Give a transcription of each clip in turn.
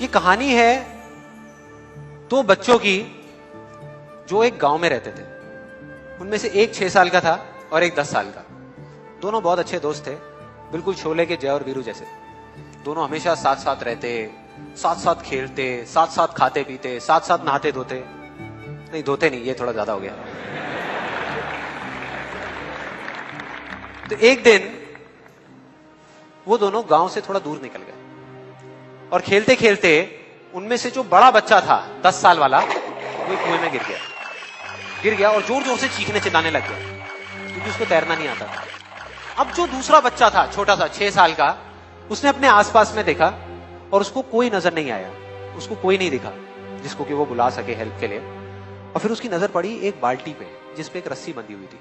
ये कहानी है दो बच्चों की जो एक गांव में रहते थे। उनमें से एक 6 साल का था और एक 10 साल का। दोनों बहुत अच्छे दोस्त थे, बिल्कुल शोले के जय और वीरू जैसे। दोनों हमेशा साथ साथ रहते, साथ साथ खेलते, साथ साथ खाते पीते, साथ साथ नहाते धोते। नहीं धोते नहीं, ये थोड़ा ज्यादा हो गया। तो एक दिन वो दोनों गांव से थोड़ा दूर निकल गए और खेलते खेलते उनमें से जो बड़ा बच्चा था 10 साल वाला, वो कुएं में गिर गया और जोर जोर से चीखने चिल्लाने लग गया क्योंकि उसको तैरना नहीं आता था। अब जो दूसरा बच्चा था छोटा सा 6 साल का, उसने अपने आसपास में देखा और उसको कोई नजर नहीं आया, उसको कोई नहीं दिखा जिसको कि वो बुला सके हेल्प के लिए। और फिर उसकी नजर पड़ी एक बाल्टी पे जिसपे एक रस्सी बंधी हुई थी।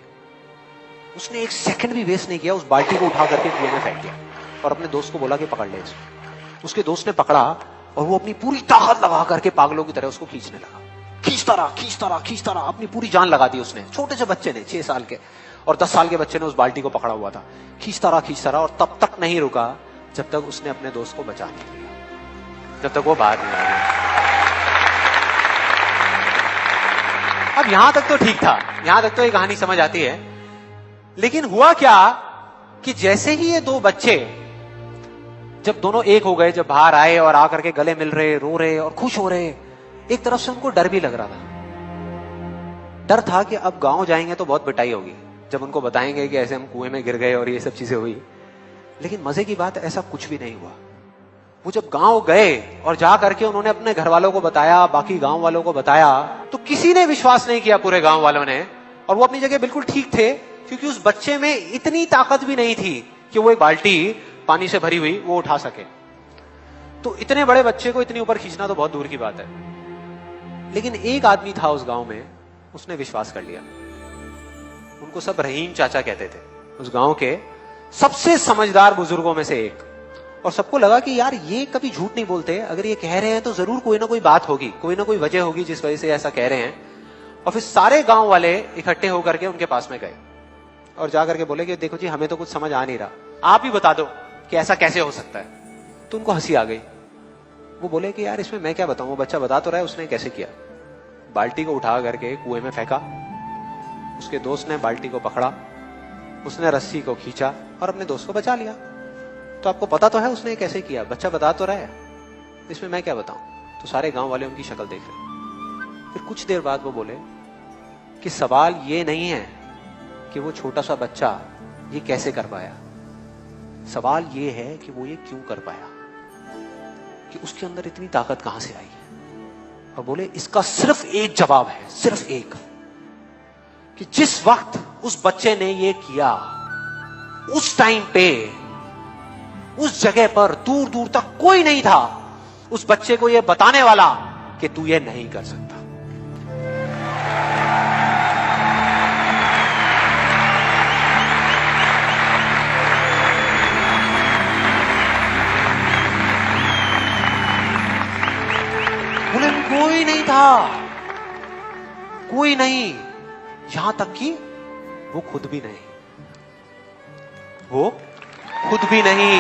उसने एक सेकंड भी वेस्ट नहीं किया, उस बाल्टी को उठा करके कुएं में फेंक दिया और अपने दोस्त को बोला कि पकड़ ले इसको। उसके दोस्त ने पकड़ा और वो अपनी पूरी ताकत लगा करके पागलों की तरह उसको खींचने लगा। खींचता रहा, अपनी पूरी जान लगा दी उसने। छोटे से बच्चे ने, 6 साल के और 10 साल के बच्चे ने उस बाल्टी को पकड़ा हुआ था। खींचता रहा और तब तक नहीं रुका जब तक उसने अपने दोस्त को बचा नहीं लिया, जब तक वो बाहर नहीं आ गया। अब यहां तक तो ठीक था, यहां तक तो ये कहानी समझ आती है। लेकिन हुआ क्या कि जैसे ही ये दो बच्चे जब दोनों एक हो गए, जब बाहर आए और आकर के गले मिल रहे, रो रहे और खुश हो रहे, एक तरफ से उनको डर भी लग रहा था। डर था कि अब गांव जाएंगे तो बहुत पिटाई होगी जब उनको बताएंगे कि ऐसे हम कुएं में गिर गए और ये सब चीजें हुई। लेकिन मजे की बात, ऐसा कुछ भी नहीं हुआ। वो जब गांव गए और जा करके उन्होंने अपने घर वालों को बताया, बाकी गांव वालों को बताया, तो किसी ने विश्वास नहीं किया, पूरे गांव वालों ने। और वो अपनी जगह बिल्कुल ठीक थे क्योंकि उस बच्चे में इतनी ताकत भी नहीं थी कि वो एक बाल्टी पानी से भरी हुई वो उठा सके। तो इतने बड़े बच्चे को इतनी ऊपर खींचना तो बहुत दूर की बात है। लेकिन एक आदमी था उस गांव में, उसने विश्वास कर लिया। उनको सब रहीम चाचा कहते थे, उस गांव के सबसे समझदार बुजुर्गों में से एक। और सबको लगा कि यार ये कभी झूठ नहीं बोलते, अगर ये कह रहे हैं तो जरूर कोई ना कोई बात होगी, कोई ना कोई वजह होगी जिस वजह से ऐसा कह रहे हैं। और फिर सारे गांव वाले इकट्ठे होकर के उनके पास में गए और जाकर के बोले कि देखो जी, हमें तो कुछ समझ आ नहीं रहा, आप ही बता दो कि ऐसा कैसे हो सकता है। तो उनको हंसी आ गई। वो बोले कि यार इसमें मैं क्या बताऊं, वो बच्चा बता तो रहा है उसने कैसे किया। बाल्टी को उठा करके कुएं में फेंका, उसके दोस्त ने बाल्टी को पकड़ा, उसने रस्सी को खींचा और अपने दोस्त को बचा लिया। तो आपको पता तो है उसने कैसे किया, बच्चा बता तो रहा है, इसमें मैं क्या बताऊं। तो सारे गांव वाले उनकी शक्ल देख रहे। फिर कुछ देर बाद वो बोले कि सवाल ये नहीं है कि वो छोटा सा बच्चा ये कैसे कर पाया, सवाल ये है कि वो ये क्यों कर पाया, कि उसके अंदर इतनी ताकत कहां से आई। और बोले इसका सिर्फ एक जवाब है, सिर्फ एक, कि जिस वक्त उस बच्चे ने ये किया, उस टाइम पे उस जगह पर दूर दूर तक कोई नहीं था उस बच्चे को ये बताने वाला कि तू ये नहीं कर सकता। बोले कोई नहीं था, कोई नहीं, यहां तक कि वो खुद भी नहीं, वो खुद भी नहीं।